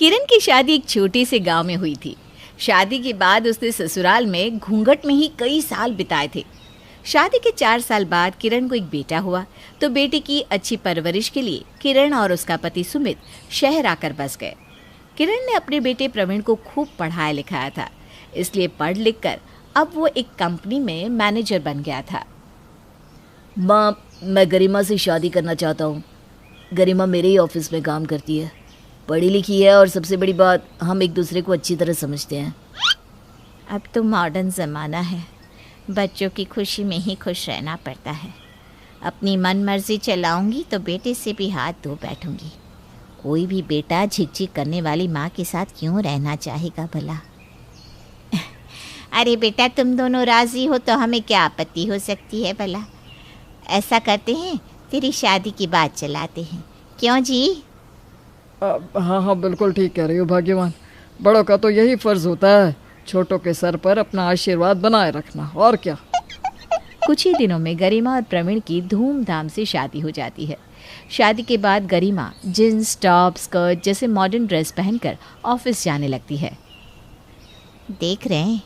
किरण की शादी एक छोटे से गांव में हुई थी। शादी के बाद उसने ससुराल में घूंघट में ही कई साल बिताए थे। शादी के 4 साल बाद किरण को एक बेटा हुआ तो बेटे की अच्छी परवरिश के लिए किरण और उसका पति सुमित शहर आकर बस गए। किरण ने अपने बेटे प्रवीण को खूब पढ़ाया लिखाया था, इसलिए पढ़ लिख कर अब वो एक कंपनी में मैनेजर बन गया था। माँ, मैं गरिमा से शादी करना चाहता हूँ। गरिमा मेरे ही ऑफिस में काम करती है, पढ़ी लिखी है और सबसे बड़ी बात, हम एक दूसरे को अच्छी तरह समझते हैं। अब तो मॉडर्न ज़माना है, बच्चों की खुशी में ही खुश रहना पड़ता है। अपनी मन मर्जी चलाऊंगी तो बेटे से भी हाथ धो बैठूंगी। कोई भी बेटा झिकझिक करने वाली माँ के साथ क्यों रहना चाहेगा भला। अरे बेटा, तुम दोनों राज़ी हो तो हमें क्या आपत्ति हो सकती है भला। ऐसा करते हैं, तेरी शादी की बात चलाते हैं, क्यों जी? हाँ, बिल्कुल ठीक कह रही हो भाग्यवान। बड़ों का तो यही फर्ज होता है, छोटों के सर पर अपना आशीर्वाद बनाए रखना, और क्या। कुछ ही दिनों में गरिमा और प्रवीण की धूमधाम से शादी हो जाती है। शादी के बाद गरिमा जींस, टॉप, स्कर्ट जैसे मॉडर्न ड्रेस पहनकर ऑफिस जाने लगती है। देख रहे हैं,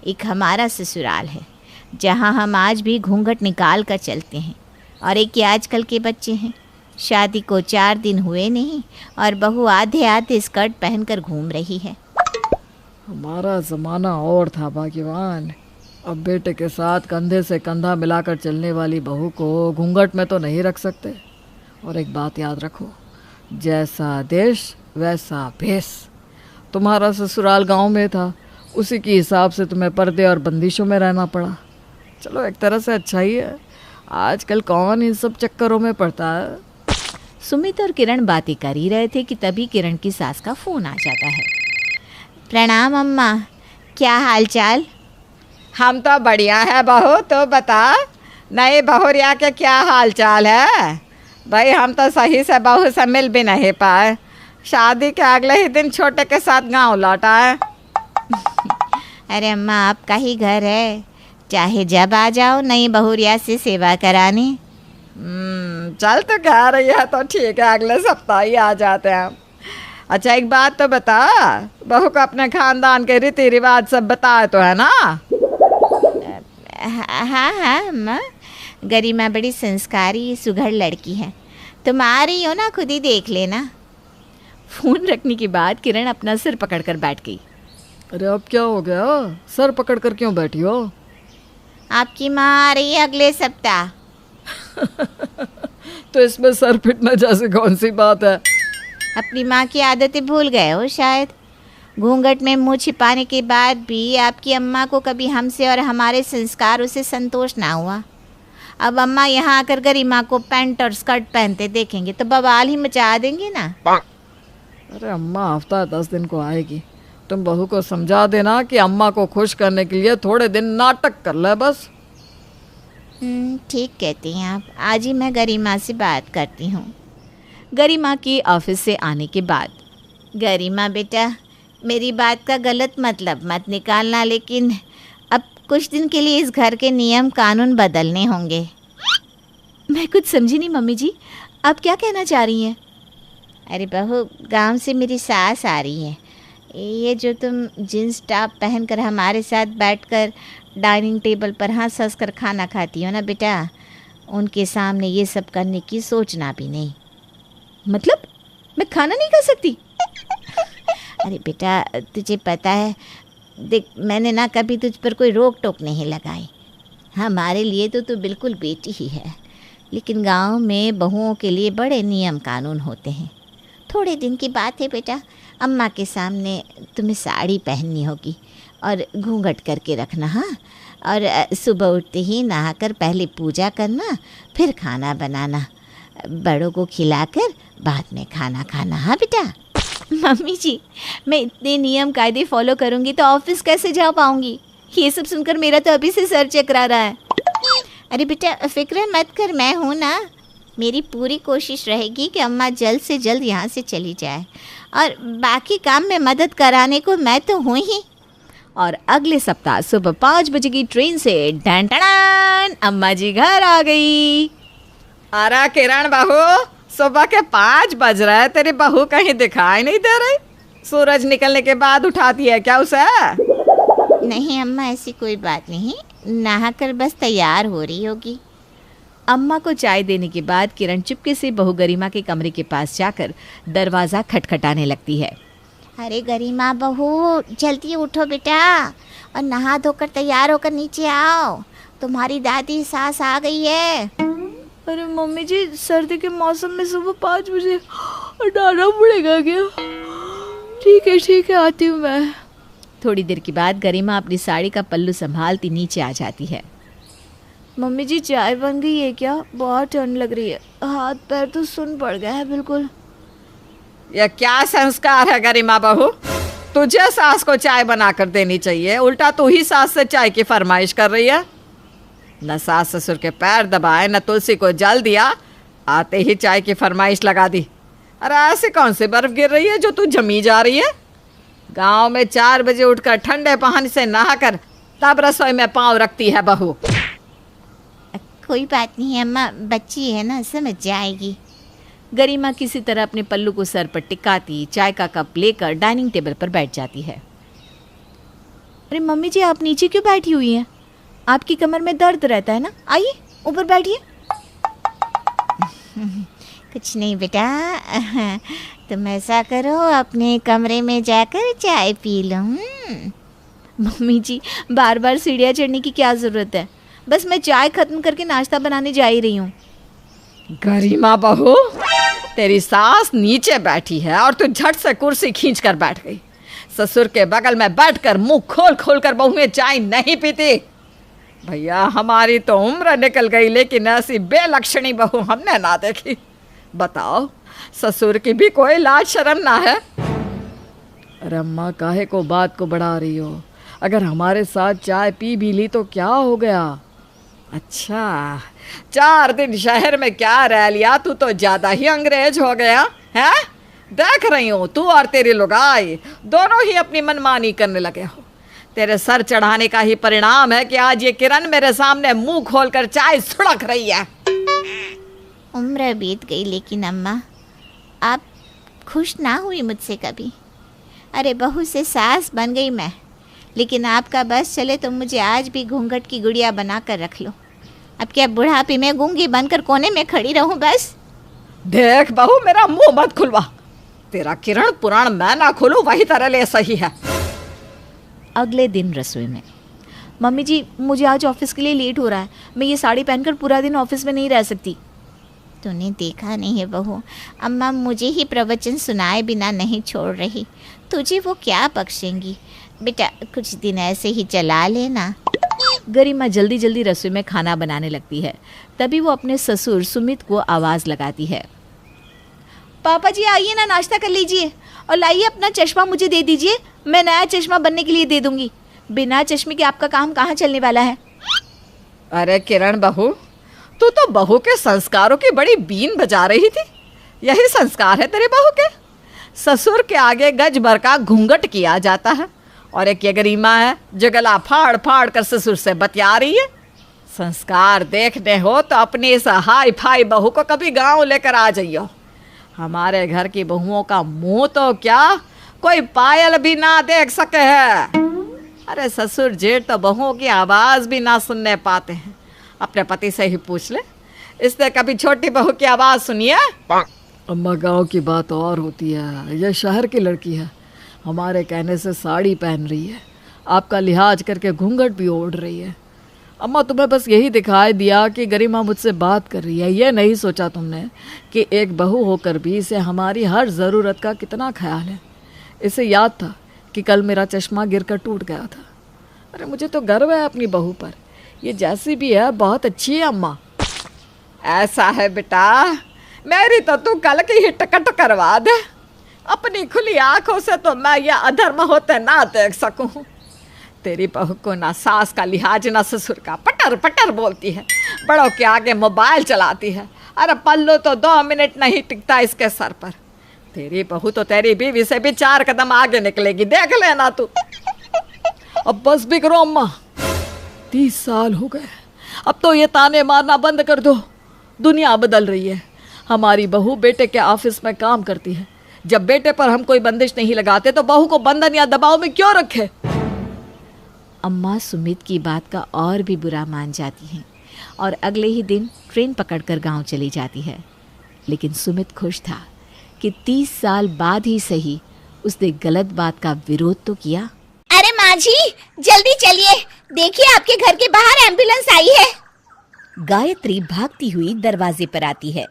एक हमारा ससुराल है जहां हम आज भी घूंघट निकाल कर चलते हैं, और एक ये आजकल के बच्चे हैं, शादी को 4 दिन हुए नहीं और बहू आधे आधे स्कर्ट पहनकर घूम रही है। हमारा ज़माना और था भाग्यवान। अब बेटे के साथ कंधे से कंधा मिलाकर चलने वाली बहू को घूंघट में तो नहीं रख सकते। और एक बात याद रखो, जैसा देश वैसा भेष। तुम्हारा ससुराल गांव में था, उसी के हिसाब से तुम्हें पर्दे और बंदिशों में रहना पड़ा। चलो, एक तरह से अच्छा ही है, आजकल कौन इन सब चक्करों में पड़ता है। सुमित और किरण बातें कर ही रहे थे कि तभी किरण की सास का फ़ोन आ जाता है। प्रणाम अम्मा, क्या हालचाल? हम तो बढ़िया है बहू, तो बता नई बहुरिया के क्या हालचाल है? भाई, हम तो सही से बहू से मिल भी नहीं पाए। शादी के अगले ही दिन छोटे के साथ गांव लौटा है। अरे अम्मा, आपका ही घर है, चाहे जब आ जाओ नई बहुरिया से सेवा कराने। चल, तो कह रही है तो ठीक है, अगले सप्ताह ही आ जाते हैं। अच्छा, एक बात तो बता, बहू को अपने खानदान के रीति रिवाज सब बताए तो है ना? हाँ अम्मा, गरिमा बड़ी संस्कारी सुघड़ लड़की है। तुम आ रही हो ना, खुद ही देख लेना। फ़ोन रखने के बाद किरण अपना सिर पकड़कर बैठ गई। अरे अब क्या हो गया, सर पकड़कर क्यों बैठी हो? आपकी माँ आ रही है अगले सप्ताह। तो इसमें सर पिटने जैसी कौन सी बात है? अपनी माँ की आदतें भूल गए हो शायद। घूंघट में मुंह छिपाने के बाद भी आपकी अम्मा को कभी हमसे और हमारे संस्कारों से संतोष ना हुआ। अब अम्मा यहाँ आकर गरिमा को पैंट और स्कर्ट पहनते देखेंगे तो बवाल ही मचा देंगे ना। अरे अम्मा हफ्ता 10 दिन को आएगी, तुम बहू को समझा देना कि अम्मा को खुश करने के लिए थोड़े दिन नाटक कर ले बस। ठीक कहती हैं आप, आज ही मैं गरिमा से बात करती हूँ। गरिमा के ऑफिस से आने के बाद, गरिमा बेटा, मेरी बात का गलत मतलब मत निकालना, लेकिन अब कुछ दिन के लिए इस घर के नियम कानून बदलने होंगे। मैं कुछ समझी नहीं मम्मी जी, आप क्या कहना चाह रही हैं? अरे बहू, गांव से मेरी सास आ रही है। ये जो तुम जींस टॉप पहनकर हमारे साथ बैठकर डाइनिंग टेबल पर हंस हंस कर खाना खाती हो ना बेटा, उनके सामने ये सब करने की सोचना भी नहीं। मतलब मैं खाना नहीं खा सकती? अरे बेटा, तुझे पता है, देख, मैंने ना कभी तुझ पर कोई रोक टोक नहीं लगाई। हमारे लिए तो तू बिल्कुल बेटी ही है, लेकिन गांव में बहुओं के लिए बड़े नियम कानून होते हैं। थोड़े दिन की बात है बेटा, अम्मा के सामने तुम्हें साड़ी पहननी होगी और घूंघट करके रखना। हाँ, और सुबह उठते ही नहाकर पहले पूजा करना, फिर खाना बनाना, बड़ों को खिलाकर बाद में खाना खाना। हाँ बेटा। मम्मी जी, मैं इतने नियम कायदे फॉलो करूँगी तो ऑफिस कैसे जा पाऊँगी? ये सब सुनकर मेरा तो अभी से सर चकरा रहा है। अरे बेटा, फिक्र मत कर, मैं हूँ ना। मेरी पूरी कोशिश रहेगी कि अम्मा जल्द से जल्द यहाँ से चली जाए, और बाकी काम में मदद कराने को मैं तो हूँ ही। और अगले सप्ताह सुबह 5 बजे की ट्रेन से डन टन अम्मा जी घर आ गई। अरे किरण बहू, सुबह के 5 बज रहे, तेरी बहू कहीं दिखाई नहीं दे रही। सूरज निकलने के बाद उठाती है क्या उसे? नहीं अम्मा, ऐसी कोई बात नहीं, नहाकर बस तैयार हो रही होगी। अम्मा को चाय देने के बाद किरण चुपके से बहू गरिमा के कमरे के पास जाकर दरवाज़ा खटखटाने लगती है। अरे गरिमा बहू, जल्दी उठो बेटा और नहा धोकर तैयार होकर नीचे आओ, तुम्हारी दादी सास आ गई है। अरे मम्मी जी, सर्दी के मौसम में सुबह 5 बजे उठाना पड़ेगा क्या? ठीक है, आती हूँ मैं। थोड़ी देर के बाद गरिमा अपनी साड़ी का पल्लू संभालती नीचे आ जाती है। मम्मी जी, चाय बन गई है क्या? बहुत ठंड लग रही है, हाथ पैर तो सुन पड़ गए हैं बिल्कुल। ये क्या संस्कार है गरिमा बहू? तुझे सास को चाय बना कर देनी चाहिए, उल्टा तू ही सास से चाय की फरमाइश कर रही है। न सास ससुर के पैर दबाए, न तुलसी को जल दिया, आते ही चाय की फरमाइश लगा दी। अरे ऐसे कौन सी बर्फ गिर रही है जो तू जमी जा रही है? गांव में 4 बजे उठकर ठंडे पानी से नहाकर तब रसोई में पाँव रखती है बहू। कोई बात नहीं अम्मा, बच्ची है ना, समझ जाएगी। गरिमा किसी तरह अपने पल्लू को सर पर टिकाती चाय का कप लेकर डाइनिंग टेबल पर बैठ जाती है। अरे मम्मी जी, आप नीचे क्यों बैठी हुई हैं? आपकी कमर में दर्द रहता है ना, आइए ऊपर बैठिए। कुछ नहीं बेटा, तुम ऐसा करो, अपने कमरे में जाकर चाय पी लो। मम्मी जी, बार बार सीढ़ियाँ चढ़ने की क्या ज़रूरत है? बस मैं चाय खत्म करके नाश्ता बनाने जा ही रही हूँ। गरिमा बहू, तेरी सास नीचे बैठी है और तू झट से कुर्सी खींच कर बैठ गई। ससुर के बगल में बैठकर मुंह खोल खोल कर बहुएं चाय नहीं पीती। भैया, हमारी तो उम्र निकल गई, लेकिन ऐसी बेलक्षणी बहू हमने ना देखी। बताओ, ससुर की भी कोई लाज शर्म ना है? अरे अम्मा, काहे को बात को बढ़ा रही हो? अगर हमारे साथ चाय पी भी ली तो क्या हो गया? अच्छा, 4 दिन शहर में क्या रह लिया, तू तो ज्यादा ही अंग्रेज हो गया है। देख रही हूँ, तू और तेरी लुगाई दोनों ही अपनी मनमानी करने लगे हो। तेरे सर चढ़ाने का ही परिणाम है कि आज ये किरण मेरे सामने मुंह खोलकर चाय सुड़क रही है। उम्र बीत गई, लेकिन अम्मा आप खुश ना हुई मुझसे कभी। अरे बहू से सास बन गई मैं, लेकिन आपका बस चले तो मुझे आज भी घूंघट की गुड़िया बना कर रख लो। अब क्या बुढ़ापे में गूंगी बनकर कोने में खड़ी रहूं बस? देख बहू, मेरा मुंह मत खुलवा। तेरा किरण पुराण मैं ना खोलूं, वही तरह ले सही है। अगले दिन रसोई में, मम्मी जी, मुझे आज ऑफिस के लिए लेट हो रहा है, मैं ये साड़ी पहनकर पूरा दिन ऑफिस में नहीं रह सकती। तूने देखा नहीं है बहू, अम्मा मुझे ही प्रवचन सुनाए बिना नहीं छोड़ रही, तुझे वो क्या बख्शेंगी। बेटा कुछ दिन ऐसे ही चला लेना। गरिमा जल्दी जल्दी रसोई में खाना बनाने लगती है। तभी वो अपने ससुर सुमित को आवाज़ लगाती है। पापा जी, आइए ना, नाश्ता कर लीजिए और लाइए अपना चश्मा मुझे दे दीजिए, मैं नया चश्मा बनने के लिए दे दूंगी। बिना चश्मे के आपका काम कहाँ चलने वाला है? अरे किरण बहू, तू तो बहू के संस्कारों की बड़ी बीन बजा रही थी। यही संस्कार है तेरे बहू के। ससुर के आगे गज भर का घूंघट किया जाता है, और एक ये गरिमा है जो गला फाड़ फाड़ कर ससुर से बतिया रही है। संस्कार देखने हो तो अपनी इस हाई फाई बहू को कभी गांव लेकर आ जाइयो। हमारे घर की बहुओं का मुंह तो क्या कोई पायल भी ना देख सके है। अरे ससुर जेठ तो बहुओं की आवाज भी ना सुनने पाते हैं। अपने पति से ही पूछ ले, इसने कभी छोटी बहू की आवाज सुनी है? अम्मा, गांव की बात और होती है, यह शहर की लड़की है, हमारे कहने से साड़ी पहन रही है, आपका लिहाज करके घूंघट भी ओढ़ रही है। अम्मा, तुम्हें बस यही दिखाई दिया कि गरिमा मुझसे बात कर रही है, ये नहीं सोचा तुमने कि एक बहू होकर भी इसे हमारी हर ज़रूरत का कितना ख्याल है। इसे याद था कि कल मेरा चश्मा गिरकर टूट गया था। अरे मुझे तो गर्व है अपनी बहू पर, ये जैसी भी है बहुत अच्छी है अम्मा। ऐसा है बेटा, मेरी तो तू कल की ही टिकट करवा दे। अपनी खुली आंखों से तो मैं यह अधर्म होते ना देख सकूं। तेरी बहू को ना सास का लिहाज ना ससुर का, पटर पटर बोलती है, बड़ों के आगे मोबाइल चलाती है। अरे पल्लू तो 2 मिनट नहीं टिकता इसके सर पर। तेरी बहू तो तेरी बीवी से भी 4 कदम आगे निकलेगी, देख लेना तू। अब बस भी करो अम्मा, 30 साल हो गए, अब तो ये ताने मारना बंद कर दो। दुनिया बदल रही है, हमारी बहू बेटे के ऑफिस में काम करती है, जब बेटे पर हम कोई बंदिश नहीं लगाते तो बहू को बंधन या दबाव में क्यों रखे? अम्मा सुमित की बात का और भी बुरा मान जाती हैं और अगले ही दिन ट्रेन पकड़कर गांव चली जाती है। लेकिन सुमित खुश था कि 30 साल बाद ही सही उसने गलत बात का विरोध तो किया। अरे माँ जी, जल्दी चलिए, देखिए आपके घर के बाहर एम्बुलेंस आई है। गायत्री भागती हुई दरवाजे पर आती है।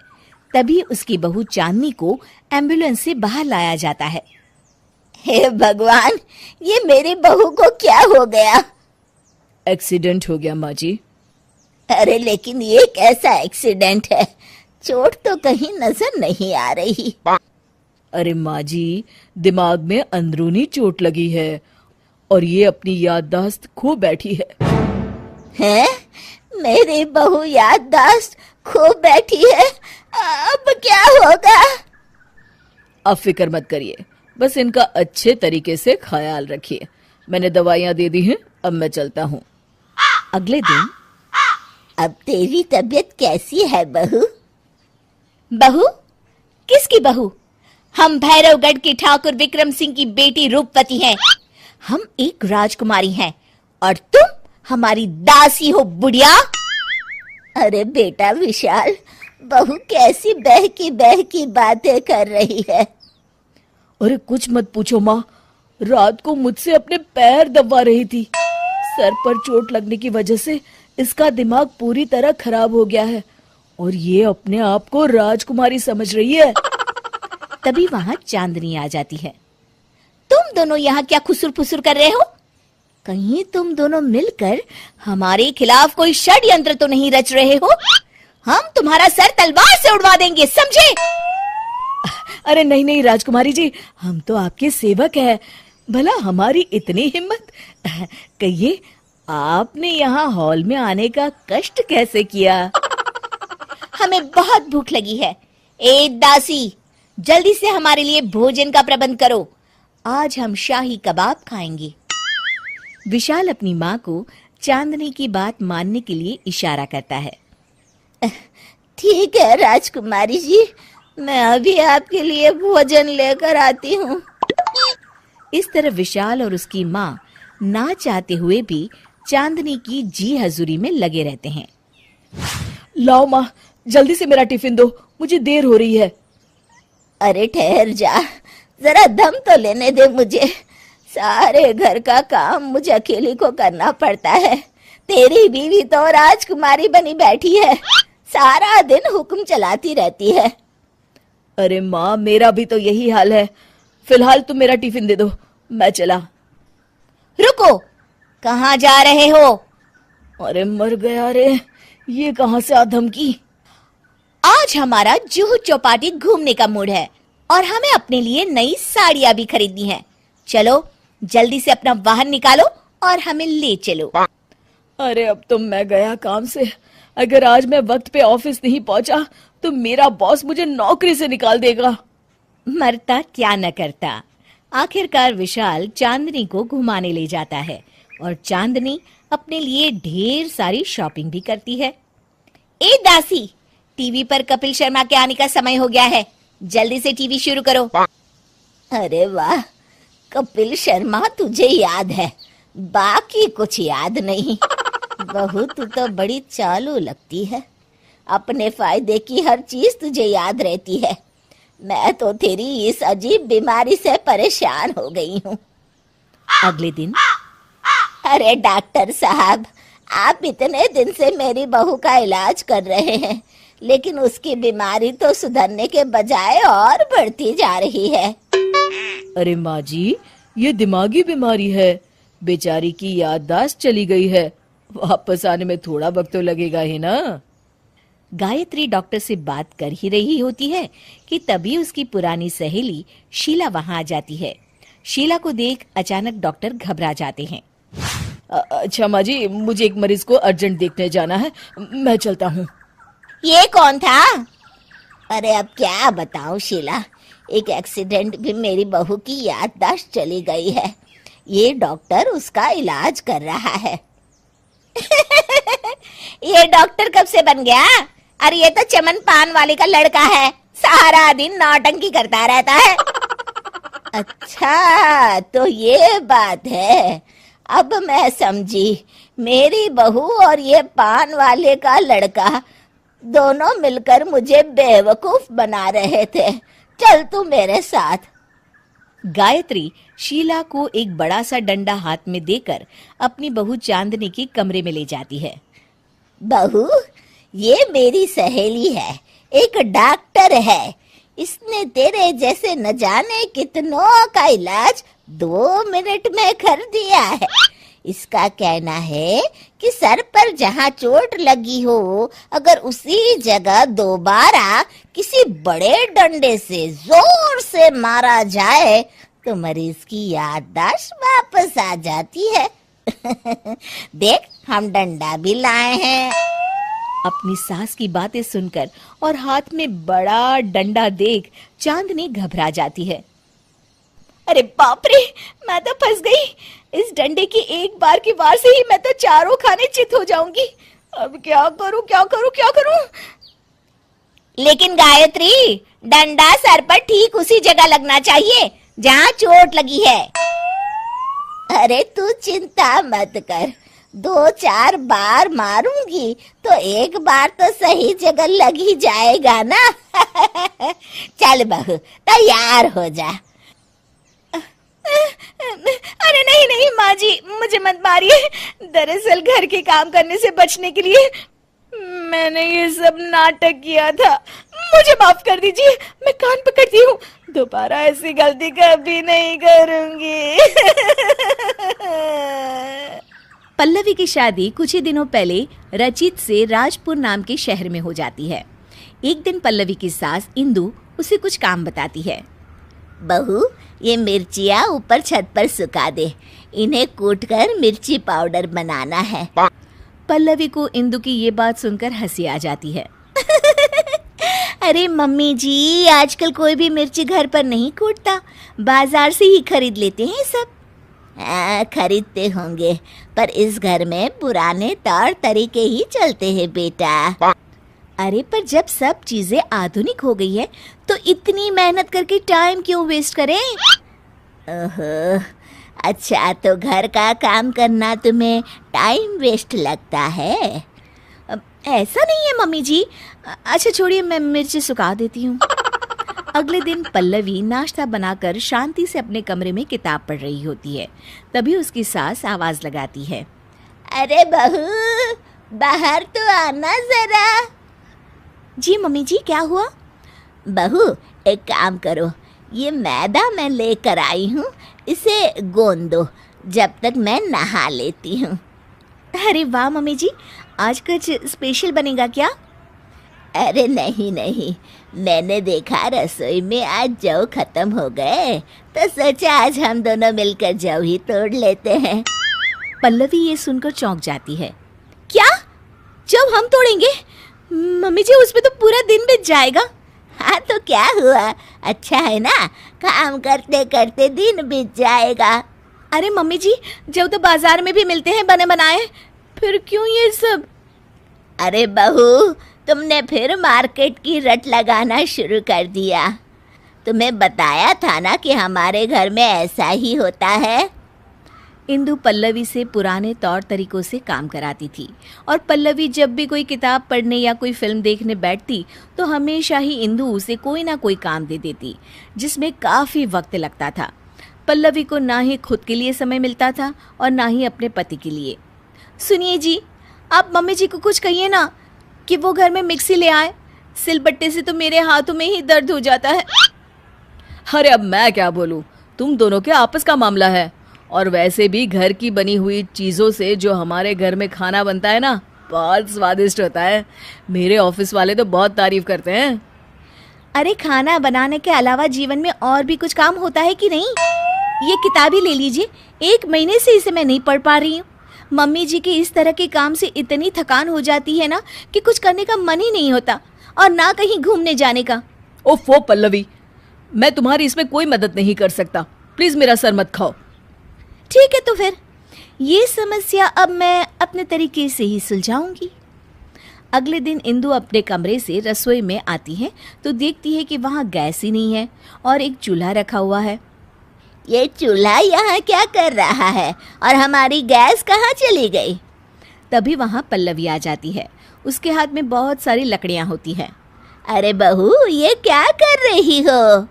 तभी उसकी बहू चांदनी को एम्बुलेंस से बाहर लाया जाता है। हे भगवान, ये मेरी बहू को क्या हो गया? एक्सीडेंट हो गया माँ जी। अरे लेकिन ये कैसा एक्सीडेंट है? चोट तो कहीं नजर नहीं आ रही। अरे माँ जी, दिमाग में अंदरूनी चोट लगी है और ये अपनी याददाश्त खो बैठी है। हैं? मेरी बहू याददाश्त खो बैठी है, अब क्या होगा? आप फिक्र मत करिए, बस इनका अच्छे तरीके से ख्याल रखिए। मैंने दवाइयाँ दे दी हैं, अब मैं चलता हूँ। अगले दिन, अब तेरी तबीयत कैसी है बहू? बहू? किसकी बहू? हम भैरवगढ़ के ठाकुर विक्रम सिंह की बेटी रूपवती हैं। हम एक राजकुमारी हैं और तुम हमारी दासी हो बुढ़िया। अरे बेटा विशाल, बहू कैसी बहकी बातें कर रही है। अरे कुछ मत पूछो माँ, रात को मुझसे अपने पैर दबा रही थी। सर पर चोट लगने की वजह से इसका दिमाग पूरी तरह खराब हो गया है और ये अपने आप को राजकुमारी समझ रही है। तभी वहां चांदनी आ जाती है। तुम दोनों यहाँ क्या खुसुर फुसुर कर रहे हो? कहीं तुम दोनों मिलकर हमारे खिलाफ कोई षड्यंत्र तो नहीं रच रहे हो? हम तुम्हारा सर तलवार से उड़वा देंगे, समझे? अरे नहीं नहीं राजकुमारी जी, हम तो आपके सेवक हैं। भला हमारी इतनी हिम्मत? कहिए, आपने यहाँ हॉल में आने का कष्ट कैसे किया? हमें बहुत भूख लगी है। ए दासी, जल्दी से हमारे लिए भोजन का प्रबंध करो। आज हम शाही कबाब खाएंगे। विशाल अपनी माँ को चांदनी की बात मानने के लिए इशारा करता है। ठीक है राजकुमारी जी, मैं अभी आपके लिए भोजन लेकर आती हूँ। इस तरह विशाल और उसकी माँ ना चाहते हुए भी चांदनी की जी हजूरी में लगे रहते हैं। लाओ माँ, जल्दी से मेरा टिफिन दो, मुझे देर हो रही है। अरे ठहर जा, जरा दम तो लेने दे मुझे। सारे घर का काम मुझे अकेली को करना पड़ता है। तेरी बीवी तो राजकुमारी बनी बैठी है, सारा दिन हुक्म चलाती रहती है। अरे माँ, मेरा भी तो यही हाल है। फिलहाल तुम मेरा टिफिन दे दो, मैं चला। रुको, कहाँ जा रहे हो? अरे मर गया रे, ये कहाँ से आ धमकी? आज हमारा जुहू चौपाटी घूमने का मूड है और हमें अपने लिए नई साड़ियाँ भी खरीदनी है। चलो जल्दी से अपना वाहन निकालो और हमें ले चलो। अरे अब तो मैं गया काम से। अगर आज मैं वक्त पे ऑफिस नहीं पहुंचा तो मेरा बॉस मुझे नौकरी से निकाल देगा। मरता क्या न करता। आखिरकार विशाल चांदनी को घुमाने ले जाता है और चांदनी अपने लिए ढेर सारी शॉपिंग भी करती है। ए दासी, टीवी पर कपिल शर्मा के आने का समय हो गया है, जल्दी से टीवी शुरू करो। अरे वाह, कपिल शर्मा तुझे याद है, बाकी कुछ याद नहीं। बहू तू तो बड़ी चालू लगती है, अपने फायदे की हर चीज तुझे याद रहती है। मैं तो तेरी इस अजीब बीमारी से परेशान हो गई हूँ। अगले दिन, अरे डॉक्टर साहब, आप इतने दिन से मेरी बहू का इलाज कर रहे हैं, लेकिन उसकी बीमारी तो सुधरने के बजाय और बढ़ती जा रही है। अरे माँ जी, ये दिमागी बीमारी है। बेचारी की याददाश्त चली गई है, वापस आने में थोड़ा वक्त तो लगेगा ही ना। गायत्री डॉक्टर से बात कर ही रही होती है कि तभी उसकी पुरानी सहेली शीला वहां आ जाती है। शीला को देख अचानक डॉक्टर घबरा जाते हैं। अच्छा माँ जी, मुझे एक मरीज को अर्जेंट देखने जाना है, मैं चलता हूँ। ये कौन था? अरे अब क्या बताऊं शीला, एक एक्सीडेंट भी मेरी बहू की याददाश्त चली गई है। ये डॉक्टर उसका इलाज कर रहा है। ये डॉक्टर कब से बन गया? अरे ये तो चमन पान वाले का लड़का है, सारा दिन नौटंकी करता रहता है। अच्छा, तो ये बात है। अब मैं समझी। मेरी बहू और ये पान वाले का लड़का दोनों मिलकर मुझे बेवकूफ बना रहे थे। चल तू मेरे साथ। गायत्री शीला को एक बड़ा सा डंडा हाथ में देकर अपनी बहू चांदनी के कमरे में ले जाती है। बहू, ये मेरी सहेली है, एक डॉक्टर है। इसने तेरे जैसे न जाने कितनों का इलाज 2 मिनट में कर दिया है। इसका कहना है कि सर पर जहाँ चोट लगी हो, अगर उसी जगह दोबारा किसी बड़े डंडे से जोर से मारा जाए तो मरीज की याददाश्त वापस आ जाती है। देख, हम डंडा भी लाए हैं। अपनी सास की बातें सुनकर और हाथ में बड़ा डंडा देख चांदनी घबरा जाती है। अरे बाप रे, मैं तो फंस गई। इस डंडे की एक बार की वार से ही मैं तो चारों खाने चित हो जाऊंगी। अब क्या करूं, क्या करूं, क्या करूं? लेकिन गायत्री, डंडा सर पर ठीक उसी जगह लगना चाहिए जहाँ चोट लगी है। अरे तू चिंता मत कर, 2-4 बार मारूंगी तो एक बार तो सही जगह लग ही जाएगा ना। चल बहू, तैयार हो जा। अरे नहीं नहीं माँ जी, मुझे मत मारिए। दरअसल घर के काम करने से बचने के लिए मैंने ये सब नाटक किया था। मुझे माफ कर दीजिए, मैं कान पकड़ती हूँ। दोबारा ऐसी गलती कभी नहीं करूंगी। पल्लवी की शादी कुछ ही दिनों पहले रचित से राजपुर नाम के शहर में हो जाती है। एक दिन पल्लवी की सास इंदु उसे कुछ काम बताती है। बहू, ये मिर्चियाँ ऊपर छत पर सुखा दे। इन्हें कूटकर मिर्ची पाउडर बनाना है। पल्लवी को इंदु की ये बात सुनकर हंसी आ जाती है। अरे मम्मी जी, आजकल कोई भी मिर्ची घर पर नहीं कूटता, बाजार से ही खरीद लेते हैं सब। खरीदते होंगे, पर इस घर में पुराने तौर तरीके ही चलते हैं बेटा। अरे पर जब सब चीजें आधुनिक हो गई है तो इतनी मेहनत करके टाइम क्यों वेस्ट करें? ओहो, अच्छा तो घर का काम करना तुम्हें टाइम वेस्ट लगता है? ऐसा नहीं है मम्मी जी। अच्छा छोड़िए, मैं मिर्ची सुखा देती हूँ। अगले दिन पल्लवी नाश्ता बनाकर शांति से अपने कमरे में किताब पढ़ रही होती है। तभी उसकी सास आवाज लगाती है। अरे बहू, बाहर तो आना जरा। जी मम्मी जी, क्या हुआ? बहू, एक काम करो, ये मैदा मैं लेकर आई हूँ, इसे गोंद दो जब तक मैं नहा लेती हूँ। अरे वाह मम्मी जी, आज कुछ स्पेशल बनेगा क्या? अरे नहीं नहीं, मैंने देखा रसोई में आज जौ खत्म हो गए तो सोचा आज हम दोनों मिलकर जौ ही तोड़ लेते हैं। पल्लवी ये सुनकर चौंक जाती है। क्या? जौ हम तोड़ेंगे? मम्मी जी, उसमें तो पूरा दिन बीत जाएगा। हाँ तो क्या हुआ, अच्छा है ना, काम करते करते दिन बीत जाएगा। अरे मम्मी जी, जौ तो बाजार में भी मिलते हैं बने बनाए, फिर क्यों ये सब? अरे बहू, तुमने फिर मार्केट की रट लगाना शुरू कर दिया। तुम्हें बताया था ना कि हमारे घर में ऐसा ही होता है। इंदु पल्लवी से पुराने तौर तरीकों से काम कराती थी और पल्लवी जब भी कोई किताब पढ़ने या कोई फिल्म देखने बैठती तो हमेशा ही इंदु उसे कोई ना कोई काम दे देती, जिसमें काफ़ी वक्त लगता था। पल्लवी को ना ही खुद के लिए समय मिलता था और ना ही अपने पति के लिए। सुनिए जी, आप मम्मी जी को कुछ कहिए ना कि वो घर में मिक्सी ले आए। सिलबट्टे से तो मेरे हाथों में ही दर्द हो जाता है। अरे अब मैं क्या बोलूँ, तुम दोनों के आपस का मामला है। और वैसे भी घर की बनी हुई चीज़ों से जो हमारे घर में खाना बनता है ना, बहुत स्वादिष्ट होता है। मेरे ऑफिस वाले तो बहुत तारीफ करते हैं। अरे खाना बनाने के अलावा जीवन में और भी कुछ काम होता है कि नहीं? ये किताब ही ले लीजिए, 1 महीने से इसे मैं नहीं पढ़ पा रही हूँ। मम्मी जी के इस तरह के काम से इतनी थकान हो जाती है ना कि कुछ करने का मन ही नहीं होता और ना कहीं घूमने जाने का। ओफो पल्लवी, मैं तुम्हारी इसमें कोई मदद नहीं कर सकता, प्लीज़ मेरा सर मत खाओ। ठीक है, तो फिर ये समस्या अब मैं अपने तरीके से ही सुलझाऊंगी। अगले दिन इंदु अपने कमरे से रसोई में आती है तो देखती है कि वहाँ गैस ही नहीं है और एक चूल्हा रखा हुआ है। ये चूल्हा यहाँ क्या कर रहा है और हमारी गैस कहाँ चली गई? तभी वहाँ पल्लवी आ जाती है। उसके हाथ में बहुत सारी लकड़ियाँ होती है। अरे बहू, ये क्या कर रही हो?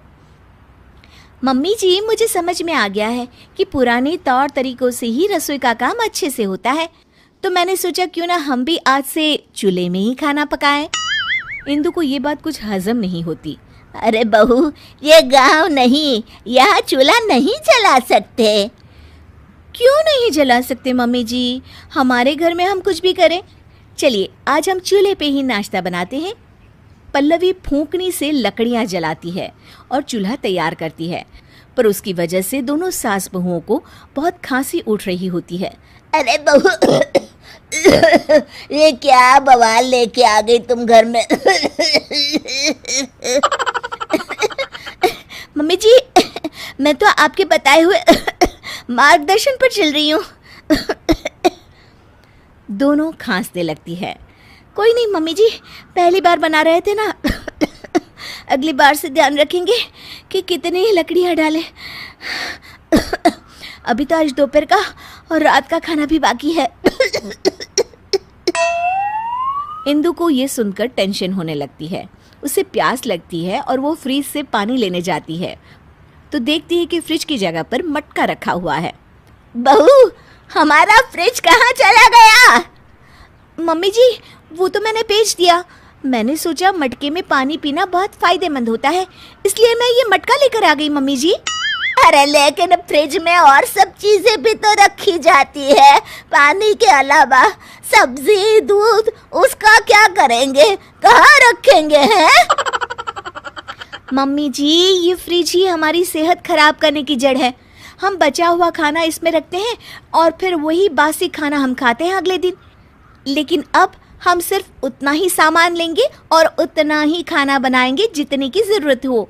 मम्मी जी, मुझे समझ में आ गया है कि पुराने तौर तरीकों से ही रसोई का काम अच्छे से होता है, तो मैंने सोचा क्यों ना हम भी आज से चूल्हे में ही खाना पकाएं। इंदु को ये बात कुछ हजम नहीं होती। अरे बहू, ये गांव नहीं, यहाँ चूल्हा नहीं जला सकते। क्यों नहीं जला सकते मम्मी जी? हमारे घर में हम कुछ भी करें। चलिए आज हम चूल्हे पे ही नाश्ता बनाते हैं। पल्लवी फूंकनी से लकड़ियाँ जलाती है और चूल्हा तैयार करती है, पर उसकी वजह से दोनों सास बहुओं को बहुत खांसी उठ रही होती है। अरे बहू, ये क्या बवाल लेके आ गई तुम घर में? मम्मी जी, मैं तो आपके बताए हुए मार्गदर्शन पर चल रही हूँ। दोनों खांसने लगती है। कोई नहीं मम्मी जी, पहली बार बना रहे थे ना, अगली बार से ध्यान रखेंगे कि कितनी लकड़ियाँ डालें। अभी तो आज दोपहर का और रात का खाना भी बाकी है। इंदु को ये सुनकर टेंशन होने लगती है। उसे प्यास लगती है और वो फ्रिज से पानी लेने जाती है तो देखती है कि फ्रिज की जगह पर मटका रखा हुआ है। बहू, हमारा फ्रिज कहाँ चला गया? मम्मी जी, वो तो मैंने बेच दिया। मैंने सोचा मटके में पानी पीना बहुत फायदेमंद होता है, इसलिए मैं ये मटका लेकर आ गई मम्मी जी। अरे लेकिन फ्रिज में और सब चीजें भी तो रखी जाती है, पानी के अलावा सब्जी, दूध, उसका क्या करेंगे? कहाँ रखेंगे हैं? मम्मी जी, ये फ्रिज ही हमारी सेहत खराब करने की जड़ है। हम बचा हुआ खाना इसमें रखते हैं और फिर वही बासी खाना हम खाते हैं अगले दिन। लेकिन अब हम सिर्फ उतना ही सामान लेंगे और उतना ही खाना बनाएंगे जितने की जरूरत हो।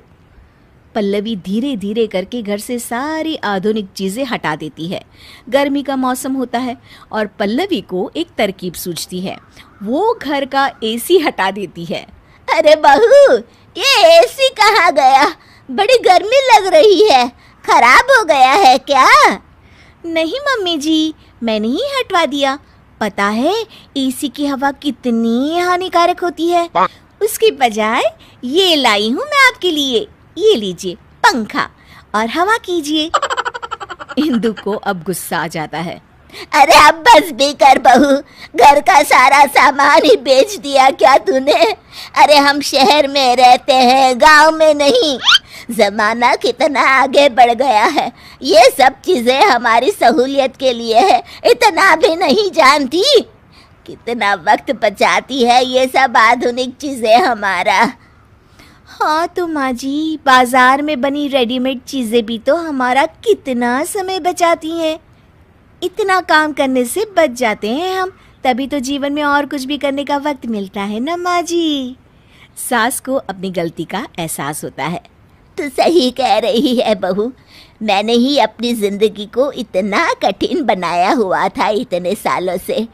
पल्लवी धीरे धीरे करके घर से सारी आधुनिक चीजें हटा देती है। गर्मी का मौसम होता है और पल्लवी को एक तरकीब सूझती है। वो घर का एसी हटा देती है। अरे बहू, ये एसी कहाँ गया? बड़ी गर्मी लग रही है, खराब हो गया है क्या? नहीं मम्मी जी, मैंने ही हटवा दिया। पता है एसी की हवा कितनी हानिकारक होती है। उसकी बजाय ये लाई हूँ मैं आपके लिए। ये लीजिए पंखा और हवा कीजिए। इंदु को अब गुस्सा आ जाता है। अरे अब बस भी कर बहू, घर का सारा सामान ही बेच दिया क्या तूने? अरे हम शहर में रहते हैं, गांव में नहीं। जमाना कितना आगे बढ़ गया है, ये सब चीजें हमारी सहूलियत के लिए है, इतना भी नहीं जानती? कितना वक्त बचाती है ये सब आधुनिक चीजें हमारा। हाँ तो माँ जी, बाजार में बनी रेडीमेड चीजें भी तो हमारा कितना समय बचाती हैं। इतना काम करने से बच जाते हैं हम, तभी तो जीवन में और कुछ भी करने का वक्त मिलता है ना माँ जी। सास को अपनी गलती का एहसास होता है। तू सही कह रही है बहू, मैंने ही अपनी जिंदगी को इतना कठिन बनाया हुआ था इतने सालों से,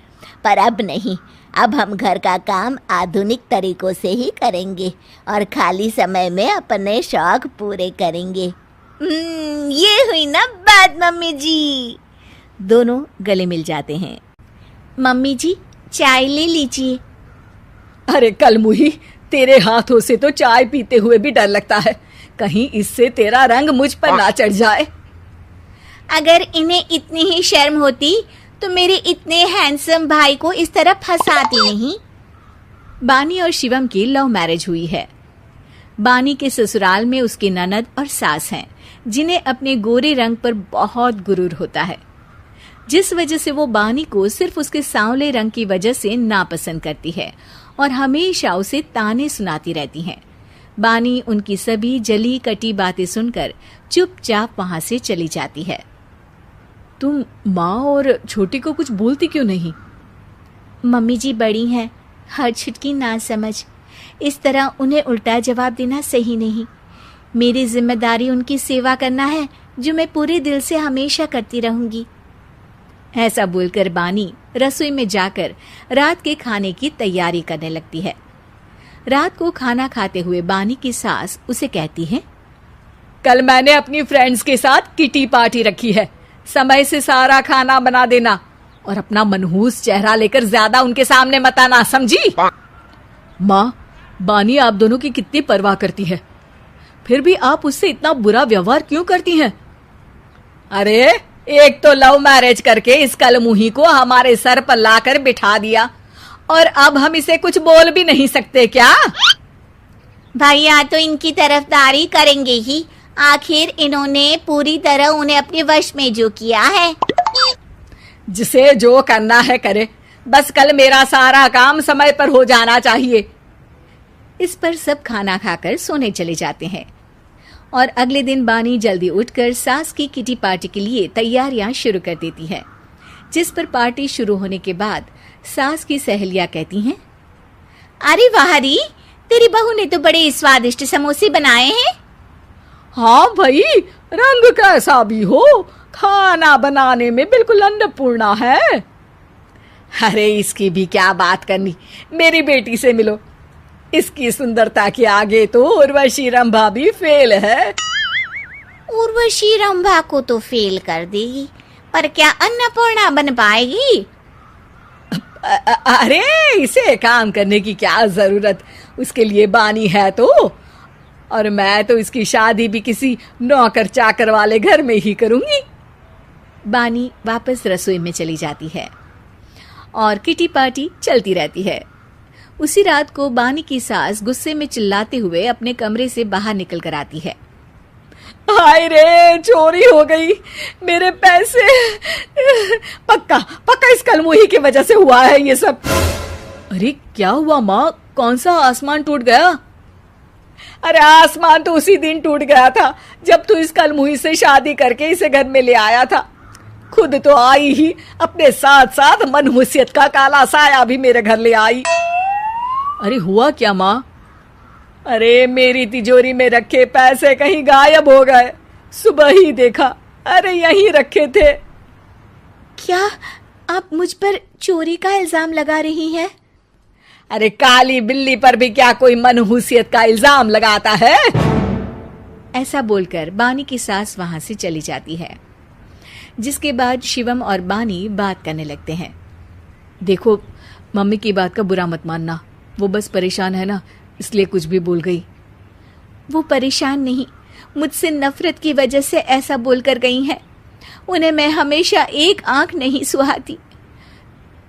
पर अब नहीं। अब हम घर का काम आधुनिक तरीकों से ही करेंगे और खाली समय में अपने शौक पूरे करेंगे। ये हुई ना बात मम्मी जी। दोनों गले मिल जाते हैं। मम्मी जी, चाय ले लीजिए। अरे कलमुही, तेरे हाथों से तो चाय पीते हुए भी डर लगता है, कहीं इससे तेरा रंग मुझ पर ना चढ़ जाए। अगर इन्हें इतनी ही शर्म होती तो मेरे इतने हैंडसम भाई को इस तरह फंसाती नहीं। बानी और शिवम की लव मैरिज हुई है। बानी के ससुराल में उसकी ननद और सास हैं, जिन्हें अपने गोरे रंग पर बहुत गुरूर होता है, जिस वजह से वो बानी को सिर्फ उसके सांवले रंग की वजह से नापसंद करती है और हमेशा उसे ताने सुनाती रहती हैं। बानी उनकी सभी जली कटी बातें सुनकर चुपचाप वहां से चली जाती है। तुम माँ और छोटी को कुछ बोलती क्यों नहीं? मम्मी जी बड़ी हैं, हर छुटकी ना समझ, इस तरह उन्हें उल्टा जवाब देना सही नहीं। मेरी जिम्मेदारी उनकी सेवा करना है, जो मैं पूरे दिल से हमेशा करती रहूंगी। ऐसा बोलकर बानी रसोई में जाकर रात के खाने की तैयारी करने लगती है। रात को खाना खाते हुए बानी की सास उसे कहती है, कल मैंने अपनी फ्रेंड्स के साथ किटी पार्टी रखी है। समय से सारा खाना बना देना और अपना मनहूस चेहरा लेकर ज्यादा उनके सामने मत आना, समझी? माँ, बानी आप दोनों की कितनी परवाह करती है, फिर भी आप उससे इतना बुरा व्यवहार क्यों करती हैं? अरे एक तो लव मैरिज करके इस कलमुही को हमारे सर पर लाकर बिठा दिया और अब हम इसे कुछ बोल भी नहीं सकते क्या? भैया तो इनकी तरफदारी करेंगे ही, आखिर इन्होंने पूरी तरह उन्हें अपने वश में जो किया है। जिसे जो करना है करे, बस कल मेरा सारा काम समय पर हो जाना चाहिए। इस पर सब खाना खाकर सोने चले जाते हैं और अगले दिन बानी जल्दी उठकर सास की किटी पार्टी के लिए तैयारियां शुरू कर देती है। जिस पर पार्टी शुरू होने के बाद सास की सहेलियां कहती हैं, अरे वाह री, तेरी बहू ने तो बड़े स्वादिष्ट समोसे बनाए हैं। हाँ भाई, रंग कैसा भी हो, खाना बनाने में बिल्कुल अन्नपूर्णा है। अरे इसकी भी क्या बात करनी, मेरी बेटी से मिलो, इसकी सुंदरता के आगे तो उर्वशी रंभा भी फेल है। उर्वशी रंभा को तो फेल कर देगी, पर क्या अन्नपूर्णा बन पाएगी? अरे इसे काम करने की क्या जरूरत, उसके लिए बानी है तो, और मैं तो इसकी शादी भी किसी नौकर चाकर वाले घर में ही करूंगी। बानी वापस रसोई में चली जाती है और किटी पार्टी चलती रहती है। उसी रात को बानी की सास गुस्से में चिल्लाते हुए अपने कमरे से बाहर निकल कर आती है। हाय रे, चोरी हो गई, मेरे पैसे, पक्का इस कलमुही की वजह से हुआ है ये सब। अरे क्या हुआ माँ, कौन सा आसमान टूट गया? अरे आसमान तो उसी दिन टूट गया था जब तू इस कलमुही से शादी करके इसे घर में ले आया था। खुद तो आई ही, अपने साथ साथ मनहूसियत का काला साया भी मेरे घर ले आई। अरे हुआ क्या माँ? अरे मेरी तिजोरी में रखे पैसे कहीं गायब हो गए, सुबह ही देखा, अरे यहीं रखे थे। क्या आप मुझ पर चोरी का इल्जाम लगा रही हैं? अरे काली बिल्ली पर भी क्या कोई मनहूसियत का इल्जाम लगाता है? ऐसा बोलकर बानी की सास वहां से चली जाती है, जिसके बाद शिवम और बानी बात करने लगते हैं। देखो, मम्मी की बात का बुरा मत मानना, वो बस परेशान है ना, इसलिए कुछ भी बोल गई। वो परेशान नहीं, मुझसे नफरत की वजह से ऐसा बोलकर गई हैं। उन्हें मैं हमेशा एक आंख नहीं सुहाती।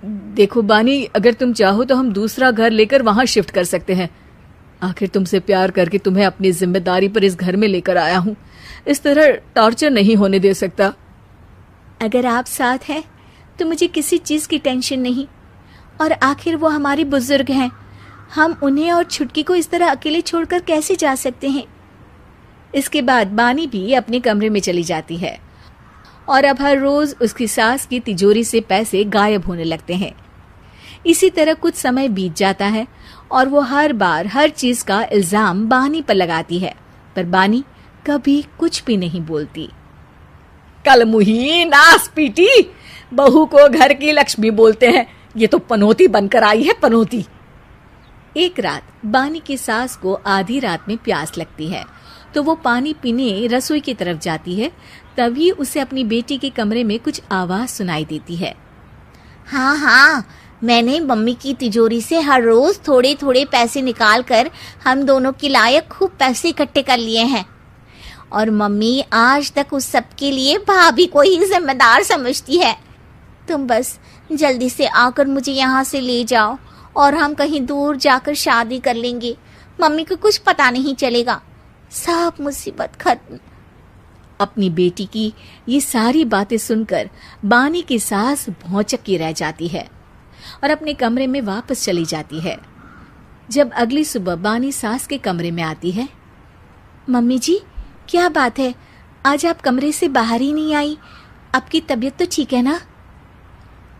देखो बानी, अगर तुम चाहो तो हम दूसरा घर लेकर वहां शिफ्ट कर सकते हैं। आखिर तुमसे प्यार करके तुम्हें अपनी जिम्मेदारी पर इस घर में लेकर आया हूं, इस तरह टॉर्चर नहीं होने दे सकता। अगर आप साथ हैं तो मुझे किसी चीज की टेंशन नहीं, और आखिर वो हमारी बुजुर्ग हैं, हम उन्हें और छुटकी को इस तरह अकेले छोड़कर कैसे जा सकते हैं। इसके बाद बानी भी अपने कमरे में चली जाती है और अब हर रोज उसकी सास की तिजोरी से पैसे गायब होने लगते हैं। इसी तरह कुछ समय बीत जाता है और वो हर बार हर चीज का इल्जाम बानी पर लगाती है, पर बानी कभी कुछ भी नहीं बोलती। कलमुही, नास पीटी, बहू को घर की लक्ष्मी बोलते हैं, ये तो पनौती बनकर आई है, पनौती। एक रात बानी की सास को आधी रात में प्यास लगती है तो वो पानी पीने रसोई की तरफ जाती है। तभी उसे अपनी बेटी के कमरे में कुछ आवाज सुनाई देती है। हाँ, मैंने मम्मी की तिजोरी से हर रोज थोड़े थोड़े पैसे निकाल कर हम दोनों के लायक खूब पैसे इकट्ठे कर लिए हैं, और मम्मी आज तक उस सब के लिए भाभी को ही जिम्मेदार समझती है। तुम बस जल्दी से आकर मुझे यहाँ से ले जाओ और हम कहीं दूर जाकर शादी कर लेंगे। मम्मी को कुछ पता नहीं चलेगा, सब मुसीबत खत्म। अपनी बेटी की ये सारी बातें सुनकर बानी की सास भौचक्की रह जाती है और अपने कमरे में वापस चली जाती है। जब अगली सुबह बानी सास के कमरे में आती है, मम्मी जी क्या बात है, आज आप कमरे से बाहर ही नहीं आई, आपकी तबीयत तो ठीक है ना?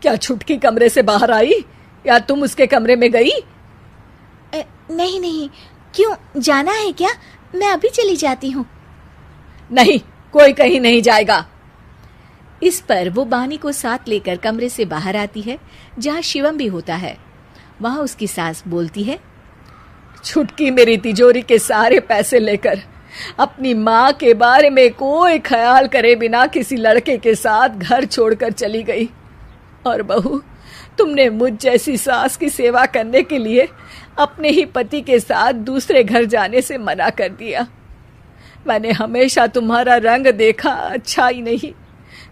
क्या छुटकी कमरे से बाहर आई या तुम उसके कमरे में गई? नहीं, क्यों, जाना है क्या? मैं अभी चली जाती हूँ। नहीं, कोई कहीं नहीं जाएगा। इस पर वो बानी को साथ लेकर कमरे से बाहर आती है, जहाँ शिवम भी होता है। वहां उसकी सास बोलती है, छुटकी मेरी तिजोरी के सारे पैसे लेकर अपनी माँ के बारे में कोई ख्याल करे बिना किसी लड़के के साथ घर छोड़कर चली गई। और बहू, तुमने मुझ जैसी सास की सेवा करने के लिए अपने ही पति के साथ दूसरे घर जाने से मना कर दिया। मैंने हमेशा तुम्हारा रंग देखा अच्छा ही नहीं,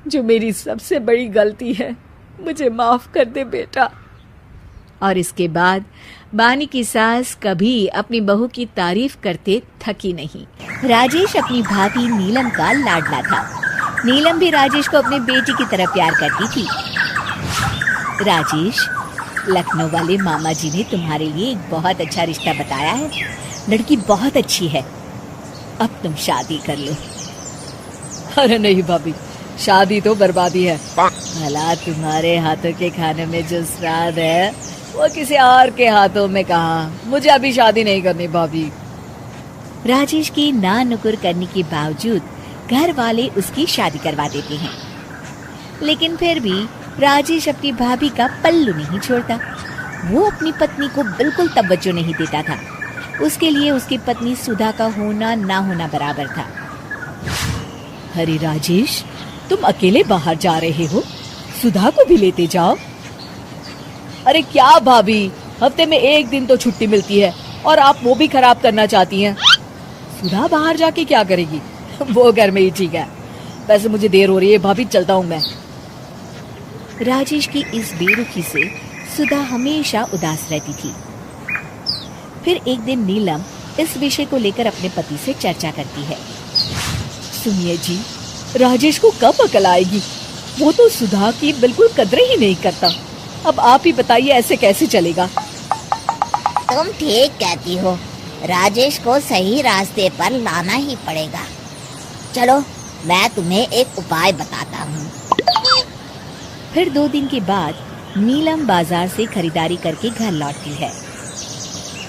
जो मेरी सबसे बड़ी गलती है। मुझे माफ कर दे बेटा। और इसके बाद बानी की सास कभी अपनी बहू की तारीफ करते थकी नहीं। राजेश अपनी भाभी नीलम का लाडला था। नीलम भी राजेश को अपने बेटी की तरह प्यार करती थी। राजेश, लखनऊ वाले मामा जी ने तुम्हारे लिए एक बहुत अच्छा रिश्ता बताया है। लड़की बहुत अच्छी है, अब तुम शादी कर लो। अरे नहीं भाभी, शादी तो बर्बादी है। भला तुम्हारे हाथों के खाने में जो स्वाद है वो किसी और के हाथों में कहाँ। मुझे अभी शादी नहीं करनी भाभी। राजेश की ना नुकुर करने के बावजूद घर वाले उसकी शादी करवा देते हैं, लेकिन फिर भी राजेश अपनी भाभी का पल्लू नहीं छोड़ता। वो अपनी पत्नी को बिल्कुल तवज्जो नहीं देता था। उसके लिए उसकी पत्नी सुधा का होना ना होना बराबर था। अरे राजेश, तुम अकेले बाहर जा रहे हो, सुधा को भी लेते जाओ। अरे क्या भाभी, हफ्ते में एक दिन तो छुट्टी मिलती है और आप वो भी खराब करना चाहती हैं। सुधा बाहर जाके क्या करेगी, वो घर में ही ठीक है। वैसे मुझे देर हो रही है भाभी, चलता हूँ मैं। राजेश की इस बेरुखी से सुधा हमेशा उदास रहती थी। फिर एक दिन नीलम इस विषय को लेकर अपने पति से चर्चा करती है। सुनिए जी, राजेश को कब अकल आएगी? वो तो सुधा की बिल्कुल कदर ही नहीं करता। अब आप ही बताइए, ऐसे कैसे चलेगा? तुम ठीक कहती हो, राजेश को सही रास्ते पर लाना ही पड़ेगा। चलो, मैं तुम्हें एक उपाय बताता हूँ। फिर 2 दिन के बाद नीलम बाजार से खरीदारी करके घर लौटती है।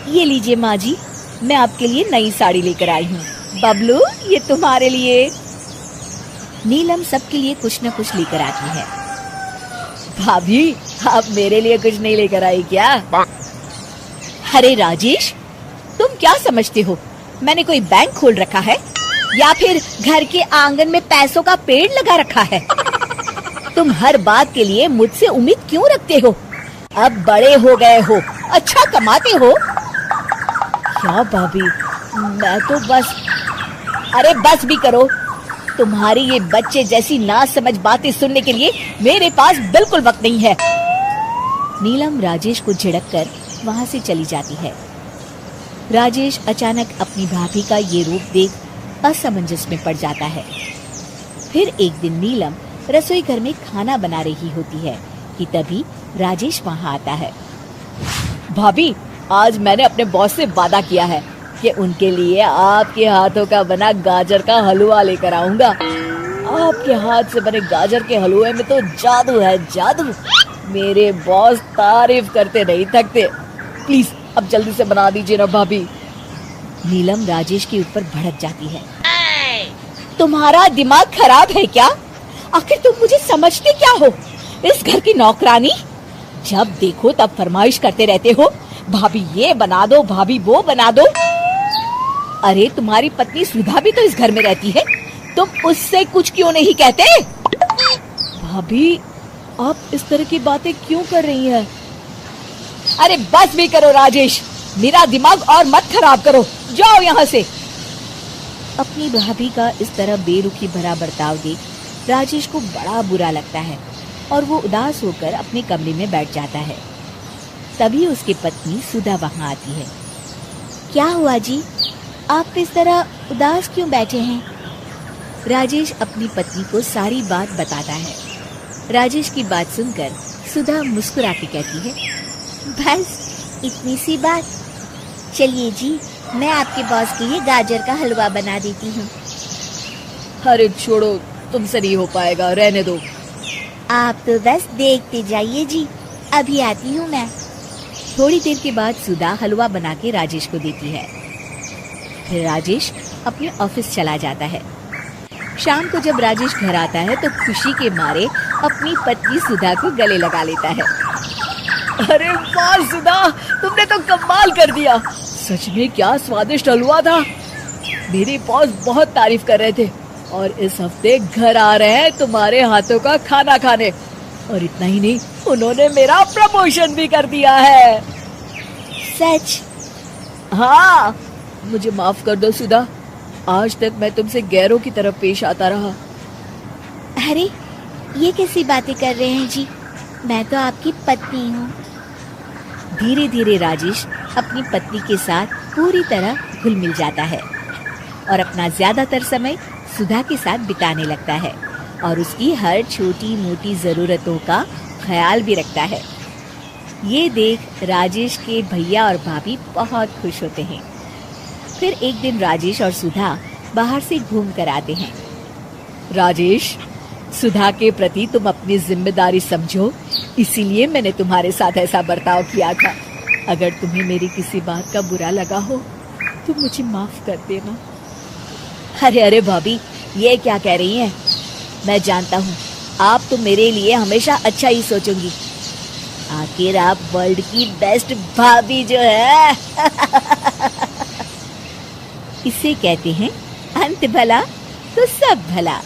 ये लीजिए माँ जी, मैं आपके लिए नई साड़ी लेकर आई हूँ। बबलू, ये तुम्हारे लिए। नीलम सबके लिए कुछ न कुछ लेकर आती है। भाभी, आप मेरे लिए कुछ नहीं लेकर आई क्या? अरे राजेश, तुम क्या समझते हो, मैंने कोई बैंक खोल रखा है या फिर घर के आंगन में पैसों का पेड़ लगा रखा है? तुम हर बात के लिए मुझसे उम्मीद क्यों रखते हो? अब बड़े हो गए हो, अच्छा कमाते हो। क्या भाभी, मैं तो बस। अरे बस भी करो, तुम्हारी ये बच्चे जैसी ना समझ बातें सुनने के लिए मेरे पास बिल्कुल वक्त नहीं है। नीलम राजेश को झिड़क कर वहाँ से चली जाती है। राजेश अचानक अपनी भाभी का ये रूप देख असमंजस में पड़ जाता है। फिर एक दिन नीलम रसोई घर में खाना बना रही होती है कि तभी राजेश वहाँ आता है। भाभी, आज मैंने अपने बॉस से वादा किया है कि उनके लिए आपके हाथों का बना गाजर का हलवा लेकर आऊंगा। आपके हाथ से बने गाजर के हलवे में तो जादू है, जादू। मेरे बॉस तारीफ करते नहीं थकते। प्लीज अब जल्दी से बना दीजिए ना भाभी। नीलम राजेश के ऊपर भड़क जाती है। तुम्हारा दिमाग खराब है क्या? आखिर तुम मुझे समझते क्या हो? इस घर की नौकरानी? जब देखो तब फरमाइश करते रहते हो, भाभी ये बना दो, भाभी वो बना दो। अरे तुम्हारी पत्नी सुधा भी तो इस घर में रहती है, तुम उससे कुछ क्यों नहीं कहते? भाभी, आप इस तरह की बातें क्यों कर रही हैं? अरे बस भी करो राजेश, मेरा दिमाग और मत खराब करो, जाओ यहाँ से। अपनी भाभी का इस तरह बेरुखी भरा बर्ताव देख राजेश को बड़ा बुरा लगता है और वो उदास होकर अपने कमरे में बैठ जाता है। तभी उसकी पत्नी सुधा वहाँ आती है। क्या हुआ जी, आप इस तरह उदास क्यों बैठे हैं? राजेश अपनी पत्नी को सारी बात बताता है। राजेश की बात सुनकर सुधा मुस्कुरा के कहती है, बस इतनी सी बात। चलिए जी, मैं आपके बॉस के लिए गाजर का हलवा बना देती हूँ। अरे छोड़ो, तुमसे नहीं हो पाएगा, रहने दो। आप तो बस देखते जाइए जी, अभी आती हूँ मैं। थोड़ी देर के बाद सुधा हलवा बना के राजेश को देती है। फिर राजेश अपने ऑफिस चला जाता है। शाम को जब राजेश घर आता है तो खुशी के मारे अपनी पत्नी सुधा को गले लगा लेता है। अरे वाह सुधा, तुमने तो कमाल कर दिया। सच में क्या स्वादिष्ट हलवा था। मेरे बॉस बहुत तारीफ कर रहे थे और इस हफ्ते घर आ रहे हैं तुम्हारे हाथों का खाना खाने। और इतना ही नहीं, उन्होंने मेरा प्रमोशन भी कर दिया है। सच? हाँ, मुझे माफ कर दो सुधा, आज तक मैं तुमसे गैरों की तरफ पेश आता रहा। अरे ये कैसी बातें कर रहे हैं जी, मैं तो आपकी पत्नी हूँ। धीरे धीरे राजेश अपनी पत्नी के साथ पूरी तरह घुल मिल जाता है और अपना ज्यादातर समय सुधा के साथ बिताने लगता है और उसकी हर छोटी मोटी जरूरतों का ख्याल भी रखता है। ये देख राजेश के भैया और भाभी बहुत खुश होते हैं। फिर एक दिन राजेश और सुधा बाहर से घूम कर आते हैं। राजेश, सुधा के प्रति तुम अपनी जिम्मेदारी समझो, इसीलिए मैंने तुम्हारे साथ ऐसा बर्ताव किया था। अगर तुम्हें मेरी किसी बात का बुरा लगा हो तो मुझे माफ कर देना। अरे अरे भाभी, ये क्या कह रही हैं? मैं जानता हूँ आप तो मेरे लिए हमेशा अच्छा ही सोचोगी। आखिर आप वर्ल्ड की बेस्ट भाभी जो है। इसे कहते हैं अंत भला तो सब भला।